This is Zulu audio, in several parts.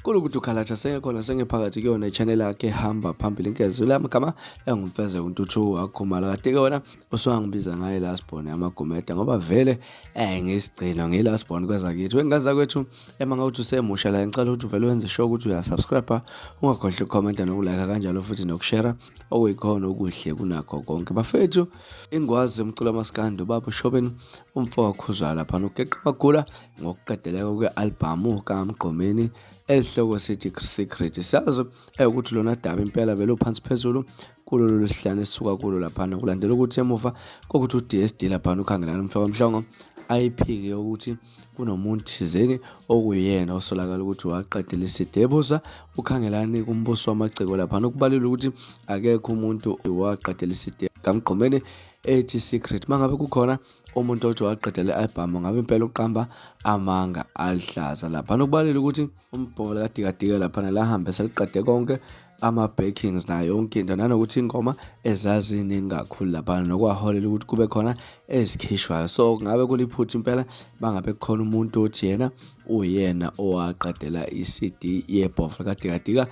ngiyakhumbula ukuthi ukhalatsha sengekhona sengiphakathi kuyona i-channel yakhe hamba phambili inkezo la magama engumfeze uNtuthu wakhumala kade kona usuwangibiza ngaye last born amagumeda ngoba vele ngisigcino ngilast born kweza kithi wengaza kwethu emangawuthi usemusha la ngicela ukuthi uvele wenze sure ukuthi uyasubscribe ungakhohlwa ucomment nokulike kanjalo futhi nokushare okuyikhona okuhle kunakho konke bafethu ingwazi umculo amaskando baba uShobeni umfowabo Khuzwayo lapha uGeqa amagula ngokuqedeleka kwe-album kaMgqomeni esihloko sithi iSecrete siyazi ukuthi lona daba impela vele uphansi phezulu kulolu sihlane sisuka kulo lapha kulandela ukuthi emuva kokuthi uDSD lapha ukhangelana umfaka omhlongo ayiphike ukuthi kunomuntu thizeni okuyena osolakala ukuthi waqedela isidebhuza ukhangelani kumbuso wamaciko lapha ukubalula ukuthi akekho umuntu waqedela isidebhuza kaMgqomeni ethi iSecrete mangabe kukhona umuntu othi waqedela i-album ngabe impela uqamba amanga alihlaza lapha nokubalula ukuthi umbhova kadikadika lapha nalahambe seliqede konke ama-backings nayo yonke into nanokuthi ingoma ezazini kakhulu lapha nokwaholela ukuthi kube khona ezikhishwayo so ngabe kuliphutha impela bangabe kukhona umuntu othi yena uyena owaqedela i-CD yeBhova kadikadika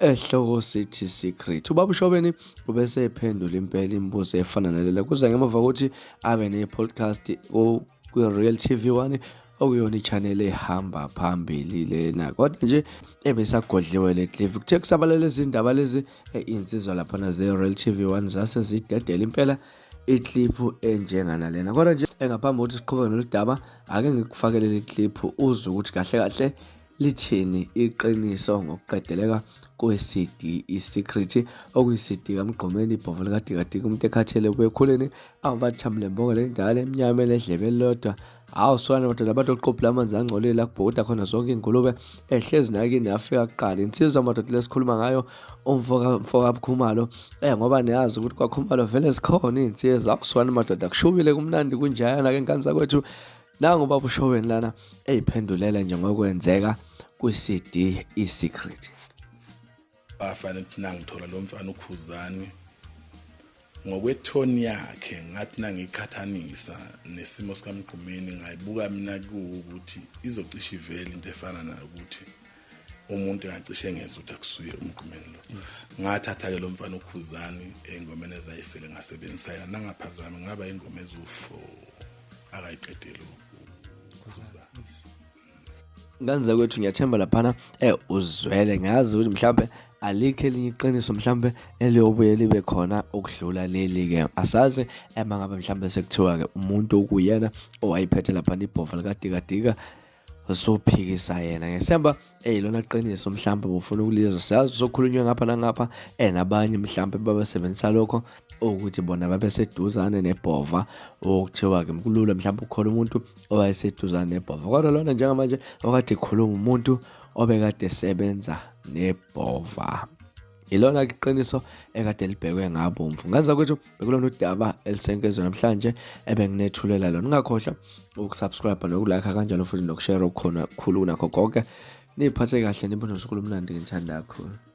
esihloko sithi iSecrete ubaba uShobeni ubese ephendula impela imibuzo efana nalelo kuze ngemuva ukuthi abe ne-podcast ku-Real TV1 okuyona i-channel ehamba phambili lena kodwa nje ebesagodliwe le clip kuthe kusabalala izindaba lezi insizwa lapha na ze-Real TV1 zase zidedela impela iclip enjengana lena kodwa nje engaphambi kokuthi siqhubeke noludaba ake ngikufakele le clip uzwe ukuthi kahle kahle lithini iqiniso ngokuqedeleka kwe-CD iSecrete okuyi-CD kaMgqomeni iBhova likadikadika umuntu ekhathele ubekhuleni abathamle mboka le ndala emnyama ledlebe elilodwa awuswana madoda abantu oqophula amanzi angcolile akubhukuda khona zonke ingulube ehlezi nakini yafika kuqala insizwa madoda lesikhuluma ngayo umfoka Khumalo ngoba niyazi ukuthi kwaKhumalo vele zikhona insizwa awuswana madoda kushubile kumnandi kunjayana ke ngani zakwethu nangu baba uShobeni lana eyiphendulela nje ngokwenzeka kwi-CD iSecrete bafanele ukuthi nangithola lo mfana uKhuzani ngokwethoni yakhe ngathi nangikhathanisa nesimo sikaMgqomeni ngayibuka mina ukuthi izocisha ivele into efana nayo ukuthi umuntu engacishe ngezwe ukuthi akusuye uMgqomeni lo ngathatha ke lo mfana uKhuzani engomeni ezayisele ngasebenzisa yena nangaphazami ngaba ingoma ezu4 akayiqedela nganza kwethu ngiyathemba laphana uzwele ngazi ukuthi mhlambe alikho elinye iqiniso mhlambe eliyobuye libe khona okudlula leli ke asazi mangabe mhlambe sekuthiwa ke umuntu okuyena owayiphethe lapha iBhova likadikadika sophikisa yena ngesemba lona qiniso mhlambe ufuna ukulizwa siyazi sokhulunywa ngapha nangapha nabanye mhlambe babesebenzisa lokho ukuthi bona babeseduzane neBhova okuthiwa ke mkulula mhlambe ukhona umuntu owayeseduzane neBhova kodwa lona njengamanje okade khuluma umuntu obekade sebenza neBhova ilona iqiniso ekade libhekwe ngabomvu nganza kwethu bekulona udaba elisenkezwe namhlanje ebenginethulela lona ungakhohlwa ukusubscribe nokulike kanjalo futhi nokushare okukhona kukhulu nakho konke niphathe kahle nibe nosuku lomnandi ngithanda kakhulu.